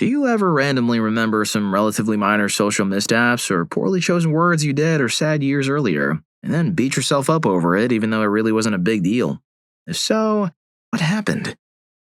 Do you ever randomly remember some relatively minor social missteps or poorly chosen words you did or said years earlier, and then beat yourself up over it even though it really wasn't a big deal? If so, what happened?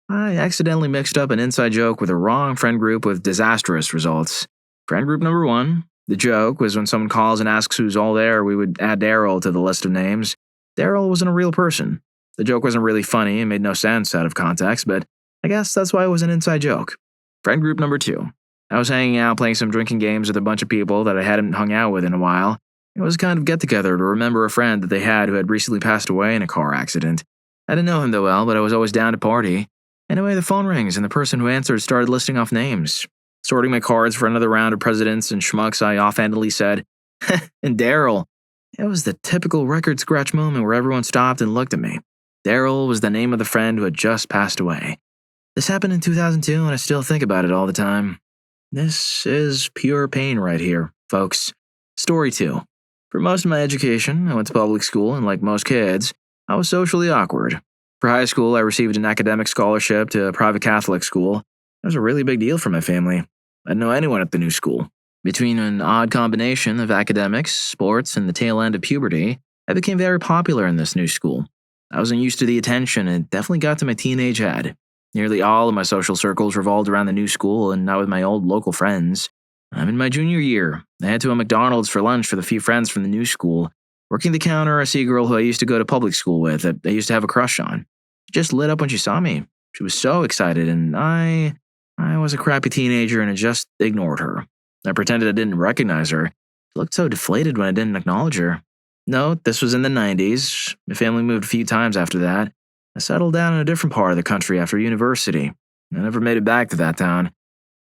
I accidentally mixed up an inside joke with a wrong friend group with disastrous results. Friend group number 1, the joke was when someone calls and asks who's all there, we would add Daryl to the list of names. Daryl wasn't a real person. The joke wasn't really funny and made no sense out of context, but I guess that's why it was an inside joke. Friend group number 2. I was hanging out playing some drinking games with a bunch of people that I hadn't hung out with in a while. It was a kind of get-together to remember a friend that they had who had recently passed away in a car accident. I didn't know him that well, but I was always down to party. Anyway, the phone rings and the person who answered started listing off names. Sorting my cards for another round of presidents and schmucks, I offhandedly said, and Daryl. It was the typical record scratch moment where everyone stopped and looked at me. Daryl was the name of the friend who had just passed away. This happened in 2002 and I still think about it all the time. This is pure pain right here, folks. Story 2. For most of my education, I went to public school and like most kids, I was socially awkward. For high school, I received an academic scholarship to a private Catholic school. It was a really big deal for my family. I didn't know anyone at the new school. Between an odd combination of academics, sports, and the tail end of puberty, I became very popular in this new school. I wasn't used to the attention and it definitely got to my teenage head. Nearly all of my social circles revolved around the new school and not with my old local friends. I'm in my junior year. I head to a McDonald's for lunch with a few friends from the new school. Working the counter, I see a girl who I used to go to public school with that I used to have a crush on. She just lit up when she saw me. She was so excited, and I was a crappy teenager and I just ignored her. I pretended I didn't recognize her. She looked so deflated when I didn't acknowledge her. No, this was in the 90s. My family moved a few times after that. I settled down in a different part of the country after university. I never made it back to that town.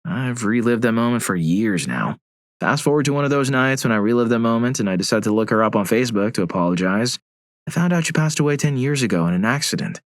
I've relived that moment for years now. Fast forward to one of those nights when I relived that moment and I decided to look her up on Facebook to apologize. I found out she passed away 10 years ago in an accident.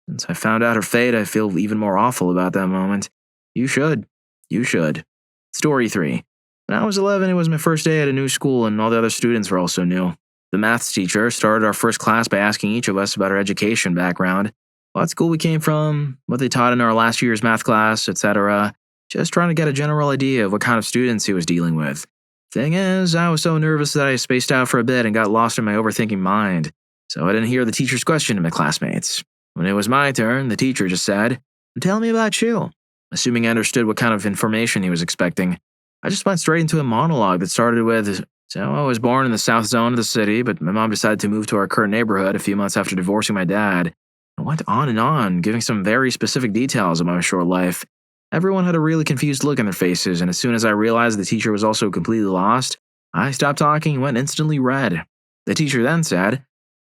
Since I found out her fate, I feel even more awful about that moment. You should. You should. Story 3. When I was 11, it was my first day at a new school and all the other students were also new. The maths teacher started our first class by asking each of us about our education background, what school we came from, what they taught in our last year's math class, etc. Just trying to get a general idea of what kind of students he was dealing with. Thing is, I was so nervous that I spaced out for a bit and got lost in my overthinking mind, so I didn't hear the teacher's question to my classmates. When it was my turn, the teacher just said, "Tell me about you." Assuming I understood what kind of information he was expecting, I just went straight into a monologue that started with, "So I was born in the south zone of the city, but my mom decided to move to our current neighborhood a few months after divorcing my dad." I went on and on, giving some very specific details about my short life. Everyone had a really confused look on their faces, and as soon as I realized the teacher was also completely lost, I stopped talking and went instantly red. The teacher then said,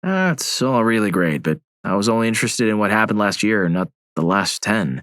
"That's all really great, but I was only interested in what happened last year, not the last 10.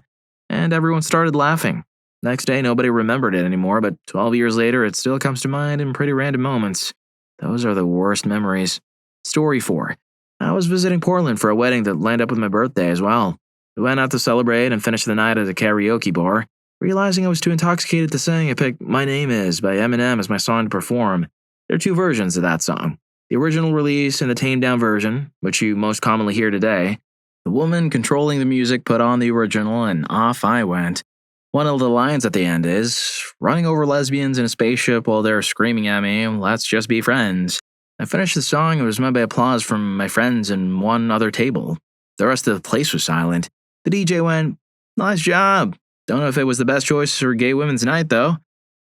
And everyone started laughing. Next day, nobody remembered it anymore, but 12 years later, it still comes to mind in pretty random moments. Those are the worst memories. Story 4. I was visiting Portland for a wedding that lined up with my birthday as well. We went out to celebrate and finished the night at a karaoke bar. Realizing I was too intoxicated to sing, I picked My Name Is by Eminem as my song to perform. There are 2 versions of that song. The original release and the tamed-down version, which you most commonly hear today. The woman controlling the music put on the original, and off I went. One of the lines at the end is, "Running over lesbians in a spaceship while they're screaming at me, let's just be friends." I finished the song and was met by applause from my friends and one other table. The rest of the place was silent. The DJ went, "Nice job. Don't know if it was the best choice for Gay Women's Night, though."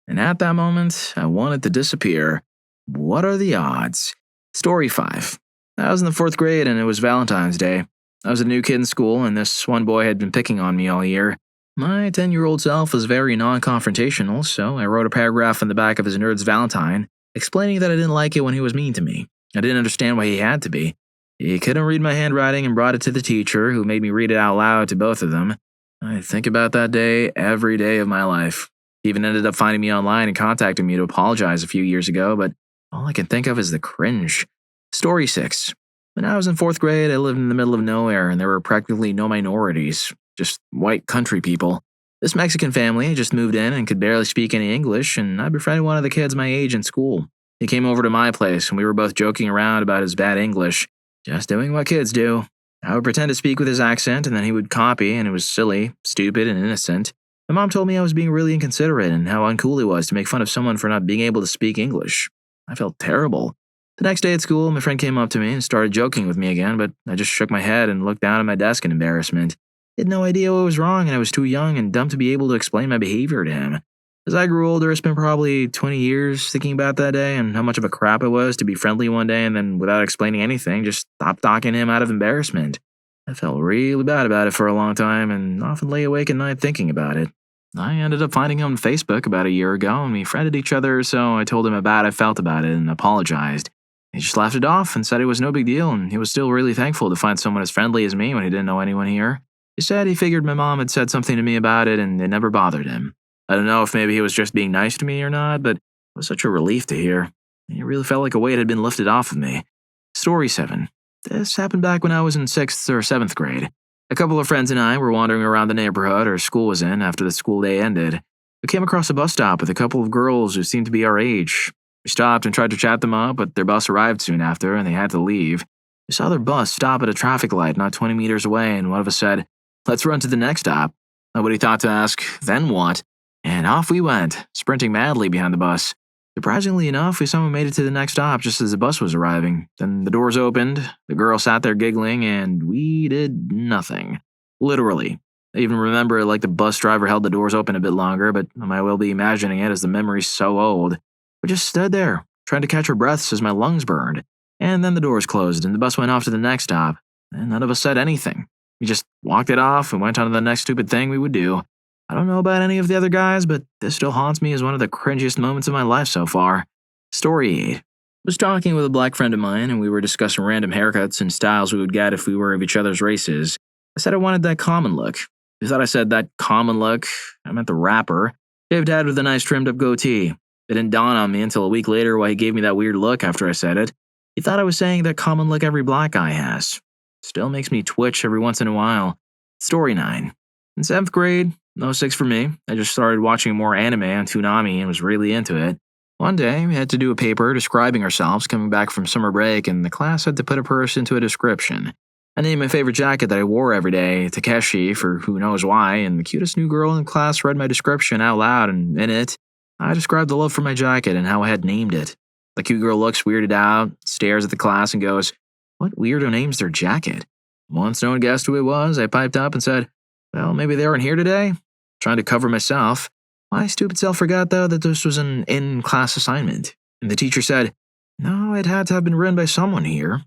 And at that moment, I wanted to disappear. What are the odds? Story 5. I was in the 4th grade and it was Valentine's Day. I was a new kid in school and this one boy had been picking on me all year. My 10-year-old self was very non-confrontational, so I wrote a paragraph on the back of his Nerd's Valentine, explaining that I didn't like it when he was mean to me. I didn't understand why he had to be. He couldn't read my handwriting and brought it to the teacher, who made me read it out loud to both of them. I think about that day every day of my life. He even ended up finding me online and contacting me to apologize a few years ago, but all I can think of is the cringe. Story 6. When I was in 4th grade, I lived in the middle of nowhere and there were practically no minorities, just white country people. This Mexican family just moved in and could barely speak any English, and I befriended one of the kids my age in school. He came over to my place and we were both joking around about his bad English, just doing what kids do. I would pretend to speak with his accent and then he would copy, and it was silly, stupid, and innocent. My mom told me I was being really inconsiderate and how uncool it was to make fun of someone for not being able to speak English. I felt terrible. The next day at school, my friend came up to me and started joking with me again, but I just shook my head and looked down at my desk in embarrassment. I had no idea what was wrong, and I was too young and dumb to be able to explain my behavior to him. As I grew older, I spent probably 20 years thinking about that day and how much of a crap it was to be friendly one day and then, without explaining anything, just stop talking to him out of embarrassment. I felt really bad about it for a long time and often lay awake at night thinking about it. I ended up finding him on Facebook about a year ago, and we friended each other, so I told him how bad I felt about it and apologized. He just laughed it off and said it was no big deal, and he was still really thankful to find someone as friendly as me when he didn't know anyone here. He said he figured my mom had said something to me about it and it never bothered him. I don't know if maybe he was just being nice to me or not, but it was such a relief to hear. It really felt like a weight had been lifted off of me. Story 7. This happened back when I was in 6th or 7th grade. A couple of friends and I were wandering around the neighborhood our school was in after the school day ended. We came across a bus stop with a couple of girls who seemed to be our age. We stopped and tried to chat them up, but their bus arrived soon after and they had to leave. We saw their bus stop at a traffic light not 20 meters away, and one of us said, "Let's run to the next stop." Nobody thought to ask, "Then what?" And off we went, sprinting madly behind the bus. Surprisingly enough, we somehow made it to the next stop just as the bus was arriving. Then the doors opened, the girl sat there giggling, and we did nothing. Literally. I even remember it like the bus driver held the doors open a bit longer, but I might well be imagining it as the memory's so old. We just stood there, trying to catch our breaths as my lungs burned. And then the doors closed and the bus went off to the next stop, and none of us said anything. We just walked it off and went on to the next stupid thing we would do. I don't know about any of the other guys, but this still haunts me as one of the cringiest moments of my life so far. Story 8. I was talking with a black friend of mine, and we were discussing random haircuts and styles we would get if we were of each other's races. I said I wanted that common look. He thought I said that common look. I meant the rapper. Shaved head with a nice trimmed up goatee. It didn't dawn on me until a week later why he gave me that weird look after I said it. He thought I was saying that common look every black guy has. Still makes me twitch every once in a while. Story 9. In 7th grade, no 6 for me. I just started watching more anime on Toonami and was really into it. One day, we had to do a paper describing ourselves coming back from summer break, and the class had to put a person into a description. I named my favorite jacket that I wore every day, Takeshi, for who knows why, and the cutest new girl in class read my description out loud, and in it, I described the love for my jacket and how I had named it. The cute girl looks weirded out, stares at the class, and goes, "What weirdo names their jacket?" Once no one guessed who it was, I piped up and said, "Well, maybe they weren't here today?" Trying to cover myself. My stupid self forgot, though, that this was an in-class assignment. And the teacher said, "No, it had to have been written by someone here."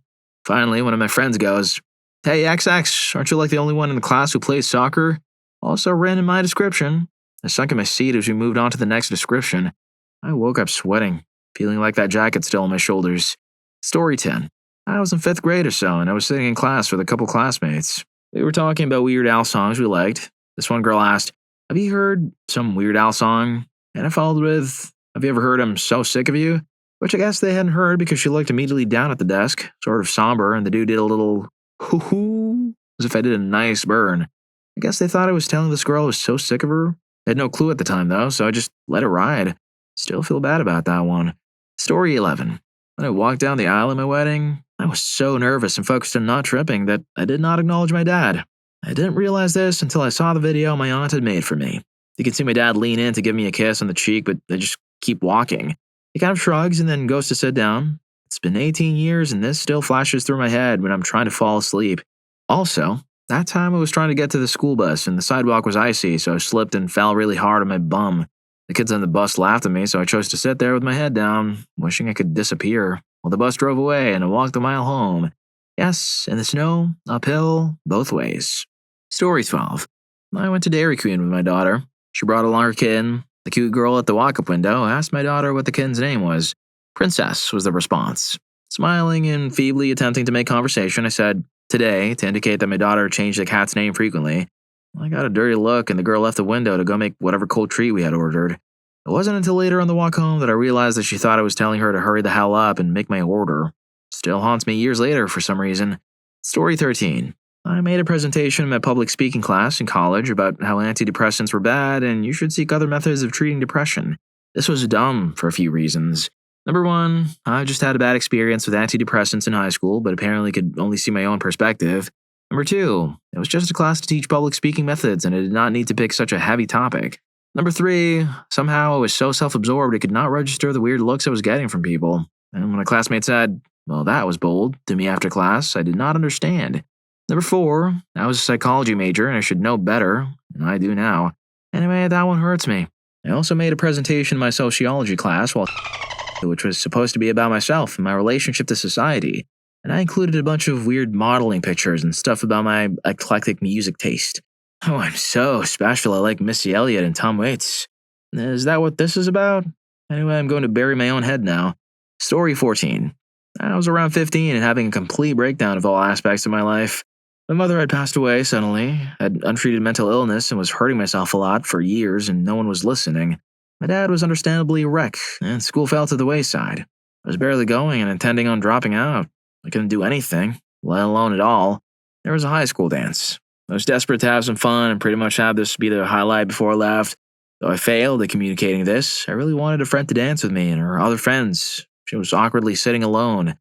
Finally, one of my friends goes, "Hey, XX, aren't you like the only one in the class who plays soccer?" Also ran in my description. I sunk in my seat as we moved on to the next description. I woke up sweating, feeling like that jacket still on my shoulders. Story 10. I was in 5th grade or so, and I was sitting in class with a couple classmates. We were talking about Weird Al songs we liked. This one girl asked, "Have you heard some Weird Al song?" And I followed with, "Have you ever heard I'm So Sick of You?" Which I guess they hadn't heard because she looked immediately down at the desk, sort of somber, and the dude did a little hoo-hoo, as if I did a nice burn. I guess they thought I was telling this girl I was so sick of her. I had no clue at the time, though, so I just let it ride. Still feel bad about that one. Story 11. When I walked down the aisle at my wedding, I was so nervous and focused on not tripping that I did not acknowledge my dad. I didn't realize this until I saw the video my aunt had made for me. You can see my dad lean in to give me a kiss on the cheek, but I just keep walking. He kind of shrugs and then goes to sit down. It's been 18 years and this still flashes through my head when I'm trying to fall asleep. Also, that time I was trying to get to the school bus and the sidewalk was icy, so I slipped and fell really hard on my bum. The kids on the bus laughed at me, so I chose to sit there with my head down, wishing I could disappear, while the bus drove away and I walked a mile home. Yes, in the snow, uphill, both ways. Story 12. I went to Dairy Queen with my daughter. She brought along her kitten. The cute girl at the walk-up window asked my daughter what the kitten's name was. Princess was the response. Smiling and feebly attempting to make conversation, I said, "Today," to indicate that my daughter changed the cat's name frequently. I got a dirty look and the girl left the window to go make whatever cold treat we had ordered. It wasn't until later on the walk home that I realized that she thought I was telling her to hurry the hell up and make my order. Still haunts me years later for some reason. Story 13. I made a presentation in my public speaking class in college about how antidepressants were bad and you should seek other methods of treating depression. This was dumb for a few reasons. Number one, I just had a bad experience with antidepressants in high school, but apparently could only see my own perspective. Number 2, it was just a class to teach public speaking methods and it did not need to pick such a heavy topic. Number 3, somehow I was so self-absorbed it could not register the weird looks I was getting from people. And when a classmate said, "Well, that was bold," to me after class, I did not understand. Number 4, I was a psychology major and I should know better, and I do now. Anyway, that one hurts me. I also made a presentation in my sociology class, which was supposed to be about myself and my relationship to society, and I included a bunch of weird modeling pictures and stuff about my eclectic music taste. Oh, I'm so special, I like Missy Elliott and Tom Waits. Is that what this is about? Anyway, I'm going to bury my own head now. Story 14. I was around 15 and having a complete breakdown of all aspects of my life. My mother had passed away suddenly, had untreated mental illness, and was hurting myself a lot for years, and no one was listening. My dad was understandably a wreck, and school fell to the wayside. I was barely going and intending on dropping out. I couldn't do anything, let alone at all. There was a high school dance. I was desperate to have some fun and pretty much have this be the highlight before I left. Though I failed at communicating this, I really wanted a friend to dance with me and her other friends. She was awkwardly sitting alone.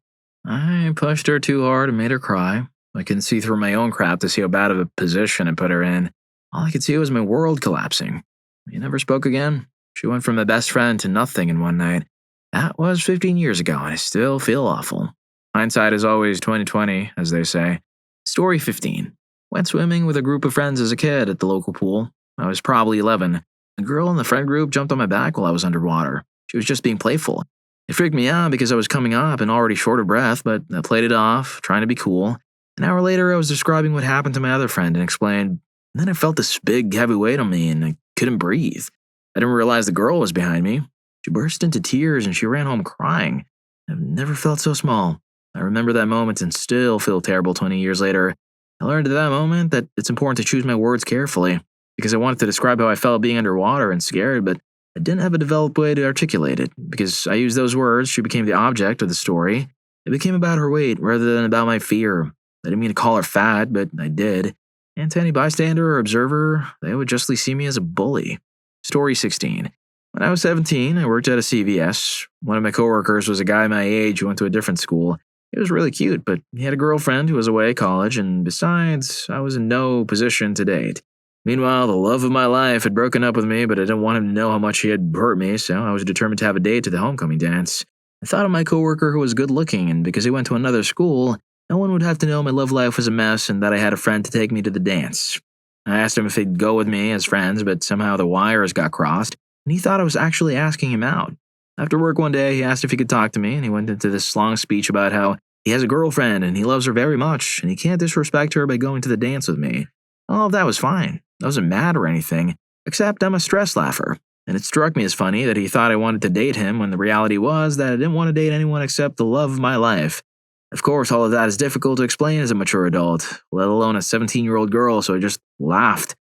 I pushed her too hard and made her cry. I couldn't see through my own crap to see how bad of a position I put her in. All I could see was my world collapsing. We never spoke again. She went from a best friend to nothing in one night. That was 15 years ago, and I still feel awful. Hindsight is always 20/20, as they say. Story 15. Went swimming with a group of friends as a kid at the local pool. I was probably 11. A girl in the friend group jumped on my back while I was underwater. She was just being playful. It freaked me out because I was coming up and already short of breath, but I played it off, trying to be cool. An hour later, I was describing what happened to my other friend and explained, and then I felt this big, heavy weight on me and I couldn't breathe. I didn't realize the girl was behind me. She burst into tears and she ran home crying. I've never felt so small. I remember that moment and still feel terrible 20 years later. I learned at that moment that it's important to choose my words carefully, because I wanted to describe how I felt being underwater and scared, but I didn't have a developed way to articulate it. Because I used those words, she became the object of the story. It became about her weight rather than about my fear. I didn't mean to call her fat, but I did. And to any bystander or observer, they would justly see me as a bully. Story 16. When I was 17, I worked at a CVS. One of my coworkers was a guy my age who went to a different school. He was really cute, but he had a girlfriend who was away at college, and besides, I was in no position to date. Meanwhile, the love of my life had broken up with me, but I didn't want him to know how much he had hurt me, so I was determined to have a date to the homecoming dance. I thought of my coworker who was good looking, and because he went to another school, no one would have to know my love life was a mess and that I had a friend to take me to the dance. I asked him if he'd go with me as friends, but somehow the wires got crossed, and he thought I was actually asking him out. After work one day, he asked if he could talk to me, and he went into this long speech about how he has a girlfriend and he loves her very much, and he can't disrespect her by going to the dance with me. All of that was fine. I wasn't mad or anything, except I'm a stress laugher, and it struck me as funny that he thought I wanted to date him when the reality was that I didn't want to date anyone except the love of my life. Of course, all of that is difficult to explain as a mature adult, let alone a 17-year-old girl, so I just laughed.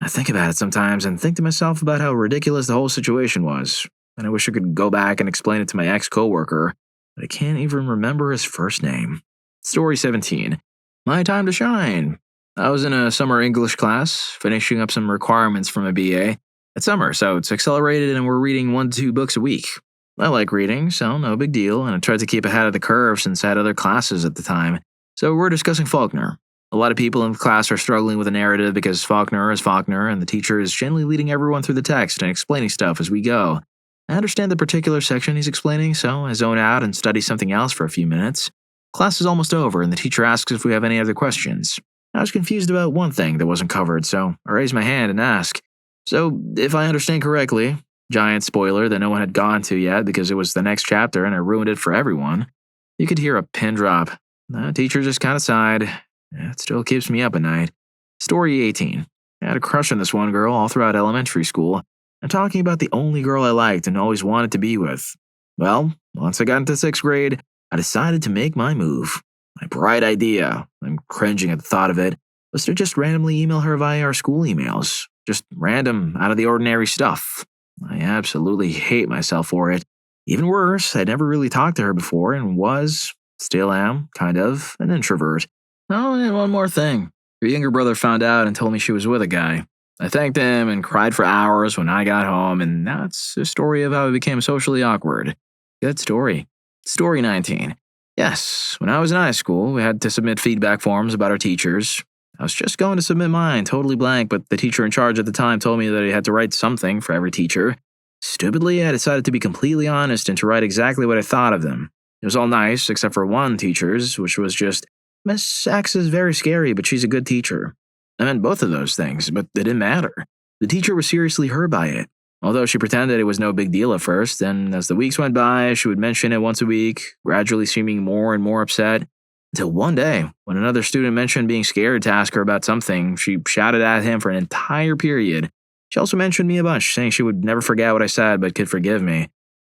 I think about it sometimes and think to myself about how ridiculous the whole situation was, and I wish I could go back and explain it to my ex-coworker, but I can't even remember his first name. Story 17. My time to shine. I was in a summer English class, finishing up some requirements for my BA. It's summer, so it's accelerated and we're reading 1 to 2 books a week. I like reading, so no big deal, and I tried to keep ahead of the curve since I had other classes at the time. So we're discussing Faulkner. A lot of people in the class are struggling with the narrative because Faulkner is Faulkner, and the teacher is gently leading everyone through the text and explaining stuff as we go. I understand the particular section he's explaining, so I zone out and study something else for a few minutes. Class is almost over, and the teacher asks if we have any other questions. I was confused about one thing that wasn't covered, so I raised my hand and asked. So, if I understand correctly, giant spoiler that no one had gone to yet because it was the next chapter and I ruined it for everyone, you could hear a pin drop. The teacher just kind of sighed. It still keeps me up at night. Story 18. I had a crush on this one girl all throughout elementary school. I'm talking about the only girl I liked and always wanted to be with. Well, once I got into 6th grade, I decided to make my move. My bright idea, I'm cringing at the thought of it, was to just randomly email her via our school emails. Just random, out of the ordinary stuff. I absolutely hate myself for it. Even worse, I'd never really talked to her before and still am, kind of, an introvert. Oh, and one more thing. Her younger brother found out and told me she was with a guy. I thanked him and cried for hours when I got home, and that's a story of how I became socially awkward. Good story. Story 19. Yes, when I was in high school, we had to submit feedback forms about our teachers. I was just going to submit mine, totally blank, but the teacher in charge at the time told me that I had to write something for every teacher. Stupidly, I decided to be completely honest and to write exactly what I thought of them. It was all nice, except for one teacher's, which was just, Miss X is very scary, but she's a good teacher. I meant both of those things, but it didn't matter. The teacher was seriously hurt by it. Although she pretended it was no big deal at first, and as the weeks went by, she would mention it once a week, gradually seeming more and more upset. Until one day, when another student mentioned being scared to ask her about something, she shouted at him for an entire period. She also mentioned me a bunch, saying she would never forget what I said but could forgive me.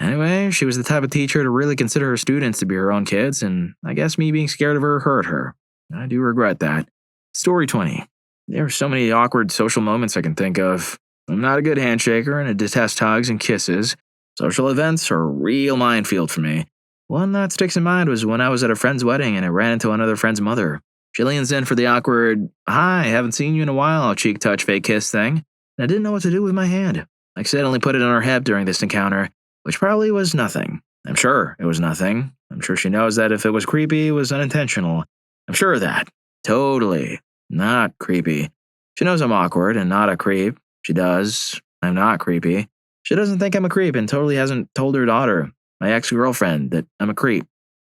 Anyway, she was the type of teacher to really consider her students to be her own kids, and I guess me being scared of her hurt her. I do regret that. Story 20. There are so many awkward social moments I can think of. I'm not a good handshaker and I detest hugs and kisses. Social events are a real minefield for me. One that sticks in mind was when I was at a friend's wedding and I ran into another friend's mother. She leans in for the awkward, "Hi, haven't seen you in a while," cheek touch fake kiss thing, and I didn't know what to do with my hand. I accidentally put it on her hip during this encounter, which probably was nothing. I'm sure it was nothing. I'm sure she knows that if it was creepy, it was unintentional. I'm sure of that. Totally. Not creepy. She knows I'm awkward and not a creep. She does. I'm not creepy. She doesn't think I'm a creep and totally hasn't told her daughter, my ex-girlfriend, that I'm a creep.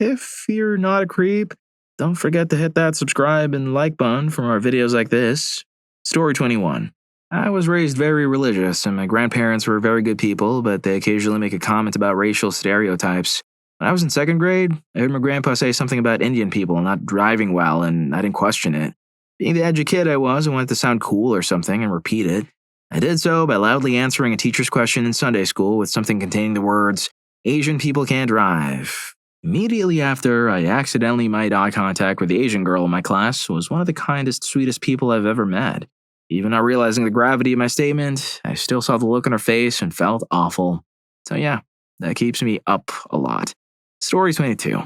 If you're not a creep, don't forget to hit that subscribe and like button for more videos like this. Story 21. I was raised very religious and my grandparents were very good people, but they occasionally make a comment about racial stereotypes. When I was in second grade, I heard my grandpa say something about Indian people not driving well and I didn't question it. Being the edgy kid I was, I wanted to sound cool or something and repeat it. I did so by loudly answering a teacher's question in Sunday school with something containing the words, "Asian people can't drive." Immediately after, I accidentally made eye contact with the Asian girl in my class, who was one of the kindest, sweetest people I've ever met. Even not realizing the gravity of my statement, I still saw the look on her face and felt awful. So yeah, that keeps me up a lot. Story 22.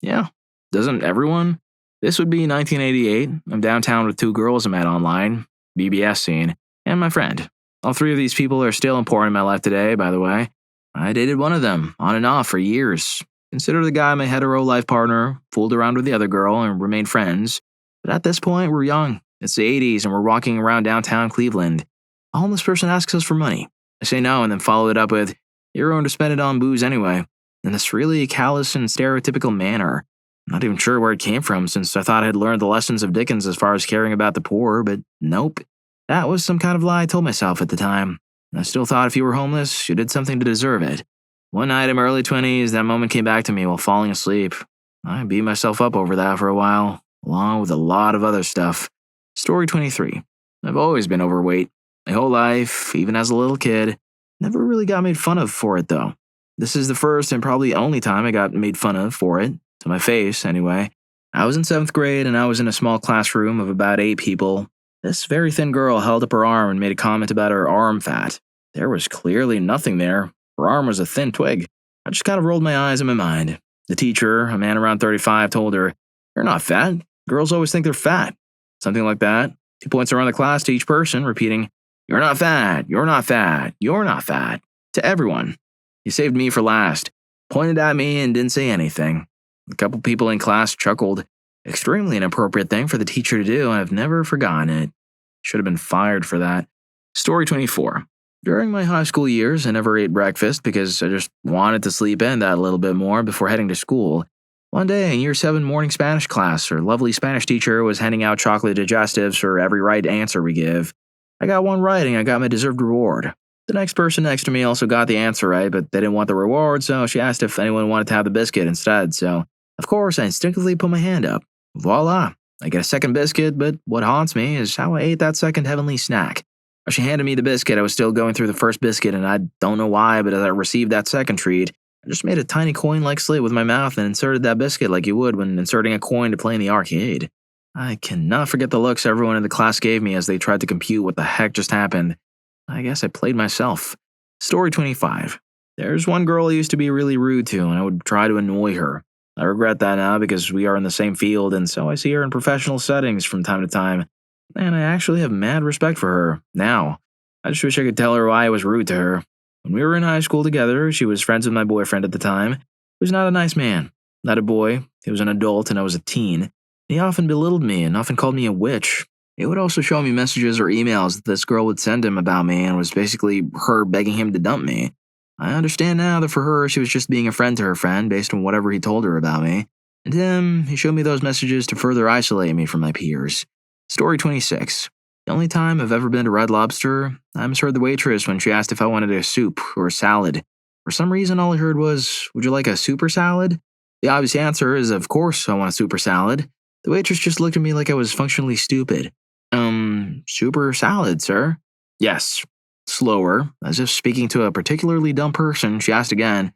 Yeah, doesn't everyone? This would be 1988. I'm downtown with two girls I met online, BBS scene, and my friend. All three of these people are still important in my life today, by the way. I dated one of them, on and off, for years. Consider the guy my hetero life partner, fooled around with the other girl, and remained friends. But at this point, we're young. It's the 80s, and we're walking around downtown Cleveland. A homeless person asks us for money. I say no, and then follow it up with, "You're going to spend it on booze anyway," in this really callous and stereotypical manner. I'm not even sure where it came from, since I thought I had learned the lessons of Dickens as far as caring about the poor, but nope. That was some kind of lie I told myself at the time. I still thought if you were homeless, you did something to deserve it. One night in my early 20s, that moment came back to me while falling asleep. I beat myself up over that for a while, along with a lot of other stuff. Story 23. I've always been overweight. My whole life, even as a little kid. Never really got made fun of for it, though. This is the first and probably only time I got made fun of for it. To my face, anyway. I was in 7th grade and I was in a small classroom of about 8 people. This very thin girl held up her arm and made a comment about her arm fat. There was clearly nothing there. Her arm was a thin twig. I just kind of rolled my eyes in my mind. The teacher, a man around 35, told her, "You're not fat. Girls always think they're fat." Something like that. 2 points around the class to each person, repeating, "You're not fat. You're not fat. You're not fat." To everyone. He saved me for last. Pointed at me and didn't say anything. A couple people in class chuckled. Extremely inappropriate thing for the teacher to do, and I've never forgotten it. Should have been fired for that. Story 24. During my high school years, I never ate breakfast because I just wanted to sleep in that little bit more before heading to school. One day in Year 7 morning Spanish class, our lovely Spanish teacher was handing out chocolate digestives for every right answer we give. I got one right and I got my deserved reward. The next person next to me also got the answer right, but they didn't want the reward, so she asked if anyone wanted to have the biscuit instead, so of course I instinctively put my hand up. Voila! I get a second biscuit, but what haunts me is how I ate that second heavenly snack. As she handed me the biscuit, I was still going through the first biscuit, and I don't know why, but as I received that second treat, I just made a tiny coin-like slit with my mouth and inserted that biscuit like you would when inserting a coin to play in the arcade. I cannot forget the looks everyone in the class gave me as they tried to compute what the heck just happened. I guess I played myself. Story 25. There's one girl I used to be really rude to, and I would try to annoy her. I regret that now because we are in the same field, and so I see her in professional settings from time to time. And I actually have mad respect for her, now. I just wish I could tell her why I was rude to her. When we were in high school together, she was friends with my boyfriend at the time. He was not a nice man. Not a boy. He was an adult and I was a teen. He often belittled me and often called me a witch. It would also show me messages or emails that this girl would send him about me and was basically her begging him to dump me. I understand now that for her, she was just being a friend to her friend based on whatever he told her about me. And him, he showed me those messages to further isolate me from my peers. Story 26. The only time I've ever been to Red Lobster, I misheard the waitress when she asked if I wanted a soup or a salad. For some reason, all I heard was, "Would you like a super salad?" The obvious answer is, of course, I want a super salad. The waitress just looked at me like I was functionally stupid. Super salad, sir? Yes. Slower, as if speaking to a particularly dumb person, she asked again,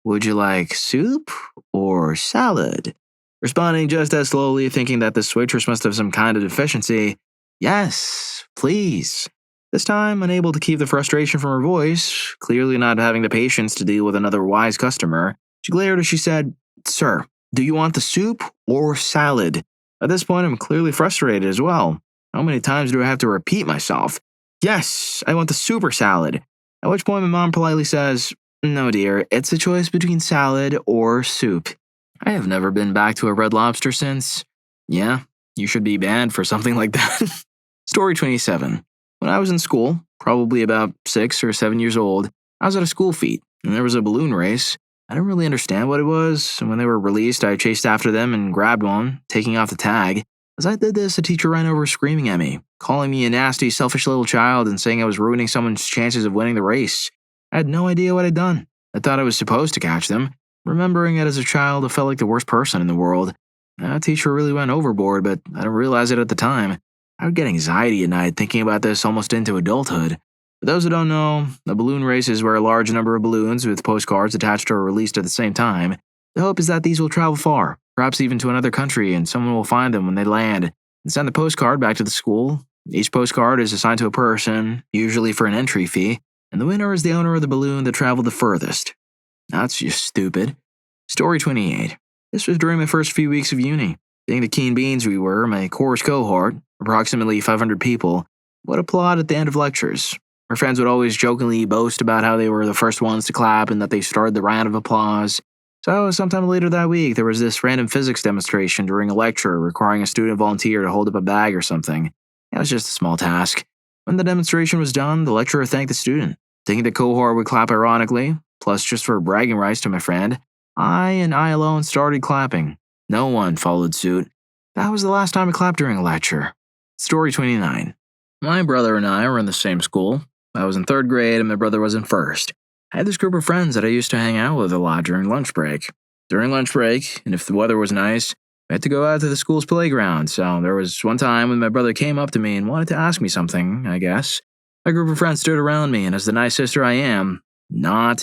"Would you like soup or salad?" Responding just as slowly, thinking that this waitress must have some kind of deficiency, "Yes, please." This time, unable to keep the frustration from her voice, clearly not having the patience to deal with another wise customer, she glared as she said, "Sir, do you want the soup or salad?" At this point, I'm clearly frustrated as well. How many times do I have to repeat myself? "Yes, I want the super salad." At which point my mom politely says, "No, dear, it's a choice between salad or soup." I have never been back to a Red Lobster since. Yeah, you should be banned for something like that. Story 27. When I was in school, probably about 6 or 7 years old, I was at a school feat, and there was a balloon race. I didn't really understand what it was, and when they were released, I chased after them and grabbed one, taking off the tag. As I did this, a teacher ran over screaming at me, calling me a nasty, selfish little child and saying I was ruining someone's chances of winning the race. I had no idea what I'd done. I thought I was supposed to catch them. Remembering it as a child, I felt like the worst person in the world. That teacher really went overboard, but I didn't realize it at the time. I would get anxiety at night thinking about this almost into adulthood. For those who don't know, a balloon race is where a large number of balloons with postcards attached are released at the same time. The hope is that these will travel far, perhaps even to another country, and someone will find them when they land and send the postcard back to the school. Each postcard is assigned to a person, usually for an entry fee, and the winner is the owner of the balloon that traveled the furthest. That's just stupid. Story 28. This was during my first few weeks of uni. Being the keen beans we were, my course cohort, approximately 500 people, would applaud at the end of lectures. Our friends would always jokingly boast about how they were the first ones to clap and that they started the round of applause. So, sometime later that week, there was this random physics demonstration during a lecture requiring a student volunteer to hold up a bag or something. It was just a small task. When the demonstration was done, the lecturer thanked the student, thinking the cohort would clap ironically, plus just for bragging rights to my friend. I and I alone started clapping. No one followed suit. That was the last time I clapped during a lecture. Story 29. My brother and I were in the same school. I was in 3rd grade and my brother was in 1st. I had this group of friends that I used to hang out with a lot during lunch break. During lunch break, and if the weather was nice, we had to go out to the school's playground, so there was one time when my brother came up to me and wanted to ask me something, I guess. My group of friends stood around me, and as the nice sister I am, I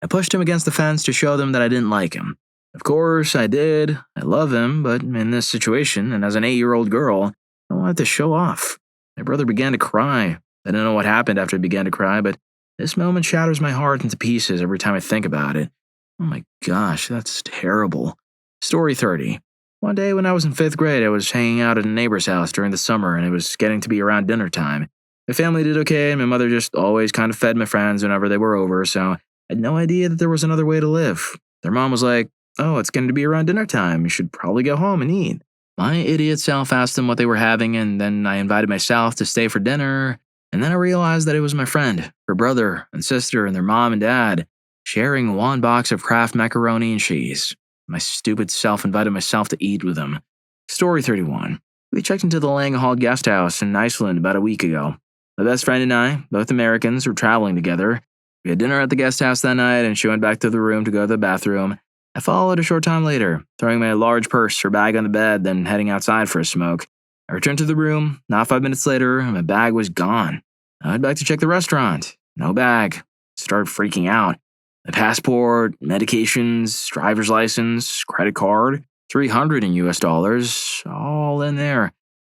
pushed him against the fence to show them that I didn't like him. Of course, I did. I love him, but in this situation, and as an 8-year-old girl, I wanted to show off. My brother began to cry. I don't know what happened after he began to cry, but this moment shatters my heart into pieces every time I think about it. Oh my gosh, that's terrible. Story 30. One day when I was in 5th grade, I was hanging out at a neighbor's house during the summer, and it was getting to be around dinner time. My family did okay, and my mother just always kind of fed my friends whenever they were over, so I had no idea that there was another way to live. Their mom was like, "Oh, it's going to be around dinner time. You should probably go home and eat." My idiot self asked them what they were having, and then I invited myself to stay for dinner. And then I realized that it was my friend, her brother and sister, and their mom and dad, sharing one box of Kraft macaroni and cheese. My stupid self invited myself to eat with them. Story 31. We checked into the Langhall guest house in Iceland about a week ago. My best friend and I, both Americans, were traveling together. We had dinner at the guest house that night, and she went back to the room to go to the bathroom. I followed a short time later, throwing my large purse or bag on the bed, then heading outside for a smoke. I returned to the room, not 5 minutes later, and my bag was gone. I went back to check the restaurant. No bag. Started freaking out. My passport, medications, driver's license, credit card, $300 in US dollars, all in there.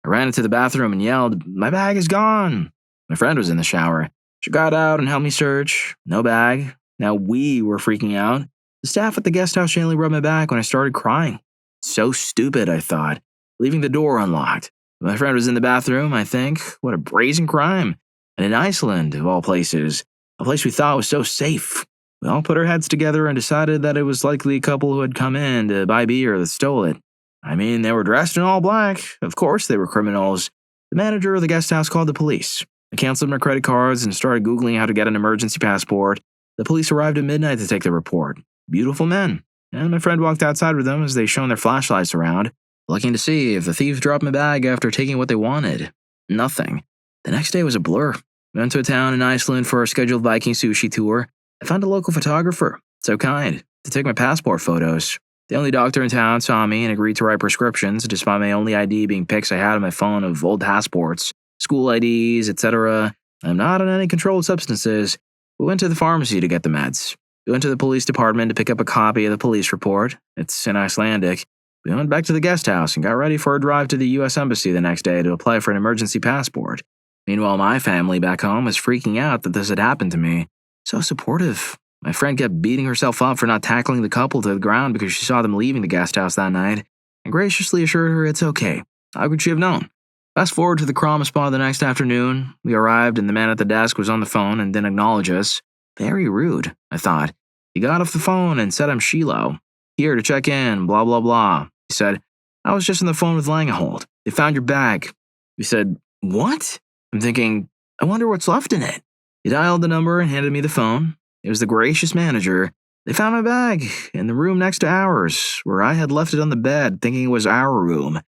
I ran into the bathroom and yelled, "My bag is gone!" My friend was in the shower. She got out and helped me search. No bag. Now we were freaking out. The staff at the guest house gently rubbed my back when I started crying. So stupid, I thought, leaving the door unlocked. My friend was in the bathroom, I think. What a brazen crime. And in Iceland, of all places, a place we thought was so safe. We all put our heads together and decided that it was likely a couple who had come in to buy beer that stole it. I mean, they were dressed in all black. Of course they were criminals. The manager of the guest house called the police. I canceled my credit cards and started Googling how to get an emergency passport. The police arrived at midnight to take the report. Beautiful men. And my friend walked outside with them as they shone their flashlights around, looking to see if the thieves dropped my bag after taking what they wanted. Nothing. The next day was a blur. We went to a town in Iceland for a scheduled Viking sushi tour. I found a local photographer, so kind, to take my passport photos. The only doctor in town saw me and agreed to write prescriptions, despite my only ID being pics I had on my phone of old passports, school IDs, etc. I'm not on any controlled substances. We went to the pharmacy to get the meds. We went to the police department to pick up a copy of the police report. It's in Icelandic. We went back to the guest house and got ready for a drive to the U.S. Embassy the next day to apply for an emergency passport. Meanwhile, my family back home was freaking out that this had happened to me. So supportive. My friend kept beating herself up for not tackling the couple to the ground because she saw them leaving the guest house that night, and graciously assured her it's okay. How could she have known? Fast forward to the Krama spa the next afternoon. We arrived and the man at the desk was on the phone and didn't acknowledge us. Very rude, I thought. He got off the phone and said I'm Shiloh. Here to check in, blah blah blah. He said, I was just on the phone with Langehold. They found your bag. We said, what? I'm thinking, I wonder what's left in it. He dialed the number and handed me the phone. It was the gracious manager. They found my bag in the room next to ours, where I had left it on the bed, thinking it was our room.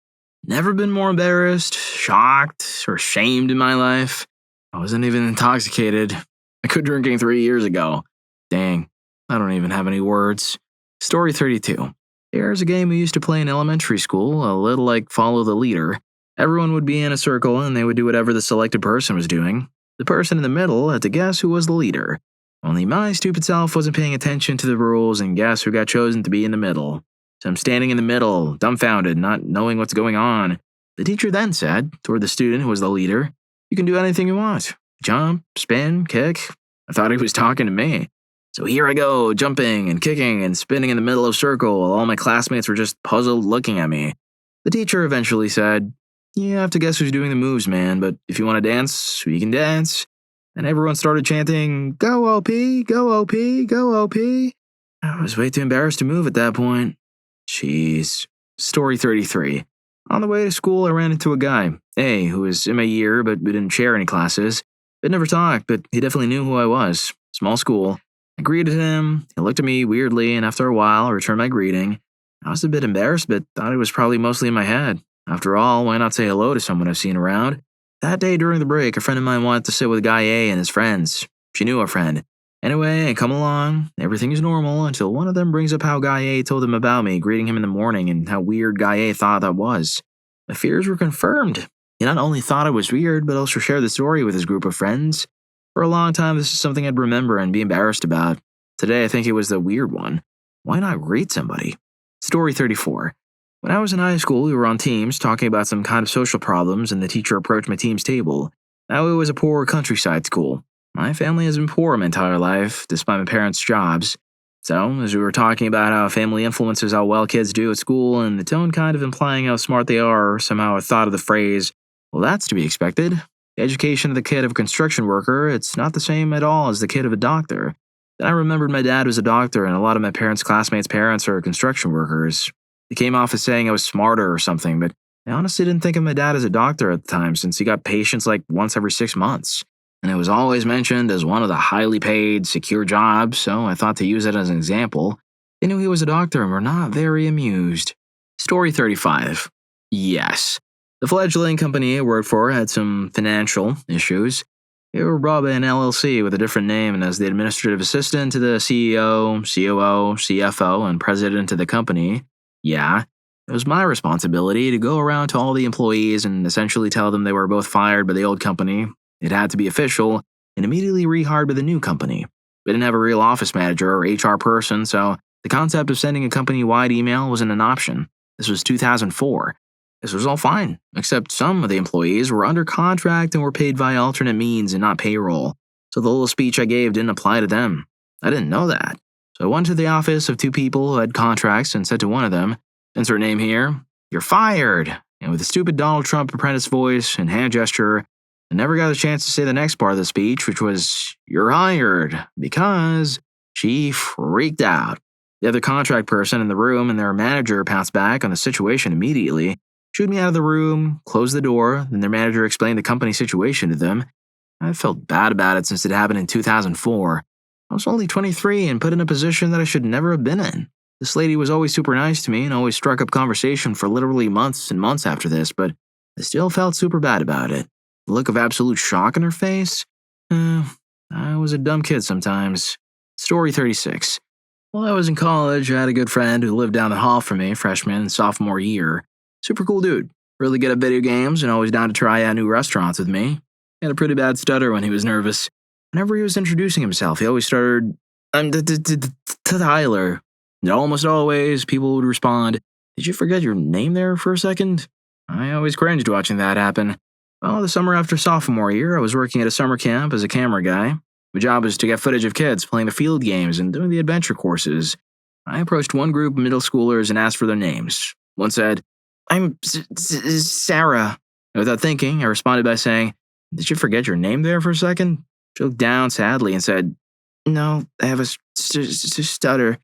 Never been more embarrassed, shocked, or shamed in my life. I wasn't even intoxicated. I quit drinking 3 years ago. Dang, I don't even have any words. Story 32. Here's a game we used to play in elementary school, a little like Follow the Leader. Everyone would be in a circle and they would do whatever the selected person was doing. The person in the middle had to guess who was the leader. Only my stupid self wasn't paying attention to the rules, and guess who got chosen to be in the middle. So I'm standing in the middle, dumbfounded, not knowing what's going on. The teacher then said, toward the student who was the leader, you can do anything you want. Jump, spin, kick. I thought he was talking to me. So here I go, jumping and kicking and spinning in the middle of a circle while all my classmates were just puzzled looking at me. The teacher eventually said, you have to guess who's doing the moves, man, but if you want to dance, we can dance. And everyone started chanting, go OP, go OP, go OP. I was way too embarrassed to move at that point. Jeez. Story 33. On the way to school, I ran into a guy, A, who was in my year, but we didn't share any classes. We'd never talked, but he definitely knew who I was. Small school. I greeted him. He looked at me weirdly, and after a while, I returned my greeting. I was a bit embarrassed, but thought it was probably mostly in my head. After all, why not say hello to someone I've seen around? That day during the break, a friend of mine wanted to sit with Guy A and his friends. She knew a friend. Anyway, I come along. Everything is normal until one of them brings up how Guy A told him about me, greeting him in the morning, and how weird Guy A thought that was. My fears were confirmed. He not only thought it was weird, but also shared the story with his group of friends. For a long time, this is something I'd remember and be embarrassed about. Today, I think it was the weird one. Why not greet somebody? Story 34. When I was in high school, we were on teams talking about some kind of social problems, and the teacher approached my team's table. Now, it was a poor countryside school. My family has been poor my entire life, despite my parents' jobs. So, as we were talking about how family influences how well kids do at school, and the tone kind of implying how smart they are, somehow I thought of the phrase, well, that's to be expected. The education of the kid of a construction worker, it's not the same at all as the kid of a doctor. Then I remembered my dad was a doctor, and a lot of my parents' classmates' parents are construction workers. It came off as saying I was smarter or something, but I honestly didn't think of my dad as a doctor at the time since he got patients like once every 6 months. And it was always mentioned as one of the highly paid, secure jobs, so I thought to use it as an example. They knew he was a doctor and were not very amused. Story 35. Yes. The fledgling company I worked for had some financial issues. They were brought by an LLC with a different name, and as the administrative assistant to the CEO, COO, CFO, and president of the company, yeah, it was my responsibility to go around to all the employees and essentially tell them they were both fired by the old company. It had to be official and immediately rehired by the new company. We didn't have a real office manager or HR person, so the concept of sending a company-wide email wasn't an option. This was 2004. This was all fine, except some of the employees were under contract and were paid via alternate means and not payroll, so the little speech I gave didn't apply to them. I didn't know that. So I went to the office of two people who had contracts and said to one of them, insert name here, you're fired. And with a stupid Donald Trump apprentice voice and hand gesture, I never got a chance to say the next part of the speech, which was, you're hired, because she freaked out. The other contract person in the room and their manager pounced back on the situation immediately. shooed me out of the room, closed the door, then their manager explained the company situation to them. I felt bad about it since it happened in 2004. I was only 23 and put in a position that I should never have been in. This lady was always super nice to me and always struck up conversation for literally months and months after this, but I still felt super bad about it. The look of absolute shock in her face? I was a dumb kid sometimes. Story 36. While I was in college, I had a good friend who lived down the hall from me freshman and sophomore year. Super cool dude. Really good at video games and always down to try out new restaurants with me. He had a pretty bad stutter when he was nervous. Whenever he was introducing himself, he always started, I'm Tyler. And almost always, people would respond, did you forget your name there for a second? I always cringed watching that happen. Well, the summer after sophomore year, I was working at a summer camp as a camera guy. My job was to get footage of kids playing the field games and doing the adventure courses. I approached one group of middle schoolers and asked for their names. One said, I'm Sarah. And without thinking, I responded by saying, did you forget your name there for a second? She looked down sadly and said, no, I have a stutter.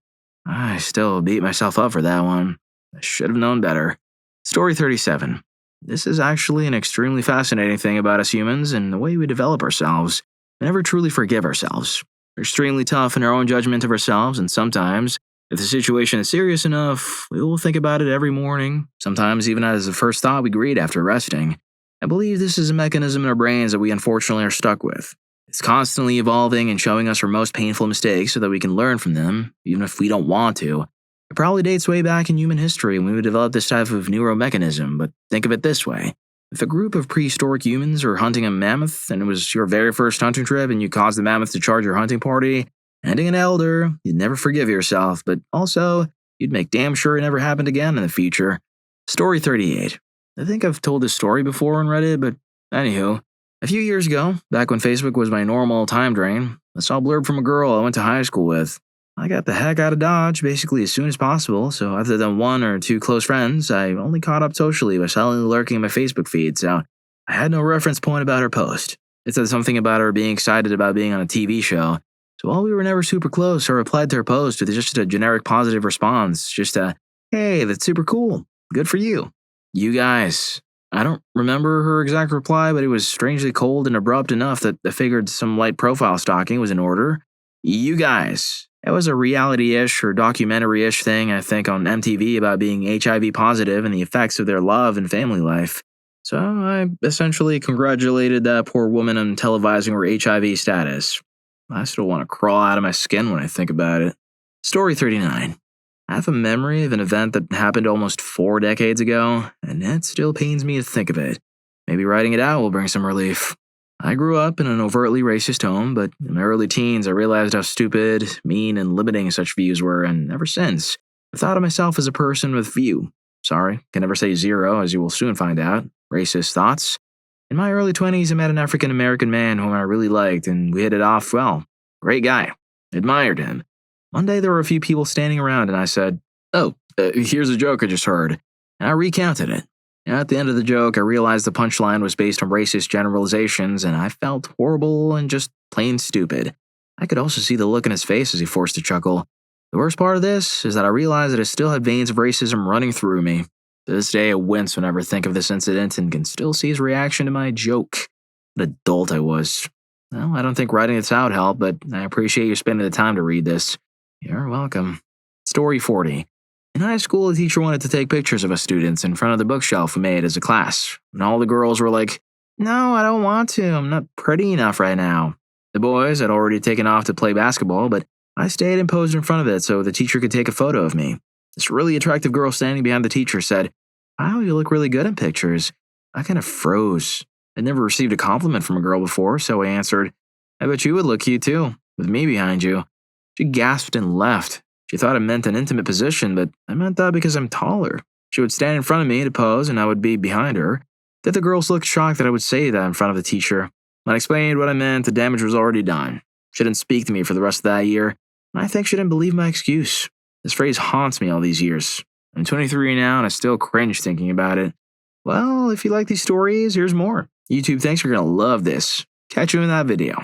I still beat myself up for that one. I should have known better. Story 37. This is actually an extremely fascinating thing about us humans and the way we develop ourselves. We never truly forgive ourselves. We're extremely tough in our own judgment of ourselves, and sometimes, if the situation is serious enough, we will think about it every morning, sometimes even as the first thought we greet after resting. I believe this is a mechanism in our brains that we unfortunately are stuck with. It's constantly evolving and showing us our most painful mistakes so that we can learn from them, even if we don't want to. It probably dates way back in human history when we developed this type of neuromechanism, but think of it this way. If a group of prehistoric humans were hunting a mammoth and it was your very first hunting trip and you caused the mammoth to charge your hunting party, ending an elder, you'd never forgive yourself, but also, you'd make damn sure it never happened again in the future. Story 38. I think I've told this story before on Reddit, but anywho. A few years ago, back when Facebook was my normal time drain, I saw a blurb from a girl I went to high school with. I got the heck out of Dodge basically as soon as possible, so other than one or two close friends, I only caught up socially by silently lurking in my Facebook feed, so I had no reference point about her post. It said something about her being excited about being on a TV show, so while we were never super close, I replied to her post with just a generic positive response, just a, hey, that's super cool, good for you. You guys. I don't remember her exact reply, but it was strangely cold and abrupt enough that I figured some light profile stalking was in order. You guys. It was a reality-ish or documentary-ish thing, I think, on MTV about being HIV positive and the effects of their love and family life. So I essentially congratulated that poor woman on televising her HIV status. I still want to crawl out of my skin when I think about it. Story 39. I have a memory of an event that happened almost 4 decades ago, and it still pains me to think of it. Maybe writing it out will bring some relief. I grew up in an overtly racist home, but in my early teens I realized how stupid, mean, and limiting such views were, and ever since, I thought of myself as a person with few. Sorry, can never say zero, as you will soon find out. Racist thoughts. In my early 20s, I met an African-American man whom I really liked, and we hit it off well. Great guy. Admired him. One day there were a few people standing around and I said, here's a joke I just heard. And I recounted it. At the end of the joke, I realized the punchline was based on racist generalizations and I felt horrible and just plain stupid. I could also see the look in his face as he forced a chuckle. The worst part of this is that I realized that I still had veins of racism running through me. To this day, I wince whenever I think of this incident and can still see his reaction to my joke. What an adult I was. Well, I don't think writing this out helped, but I appreciate you spending the time to read this. You're welcome. Story 40. In high school, a teacher wanted to take pictures of us students in front of the bookshelf we made as a class, and all the girls were like, no, I don't want to, I'm not pretty enough right now. The boys had already taken off to play basketball, but I stayed and posed in front of it so the teacher could take a photo of me. This really attractive girl standing behind the teacher said, wow, you look really good in pictures. I kind of froze. I'd never received a compliment from a girl before, so I answered, I bet you would look cute too, with me behind you. She gasped and left. She thought it meant an intimate position, but I meant that because I'm taller. She would stand in front of me to pose and I would be behind her. The other girls looked shocked that I would say that in front of the teacher. When I explained what I meant, the damage was already done. She didn't speak to me for the rest of that year, and I think she didn't believe my excuse. This phrase haunts me all these years. I'm 23 now and I still cringe thinking about it. Well, if you like these stories, here's more. YouTube thinks you're going to love this. Catch you in that video.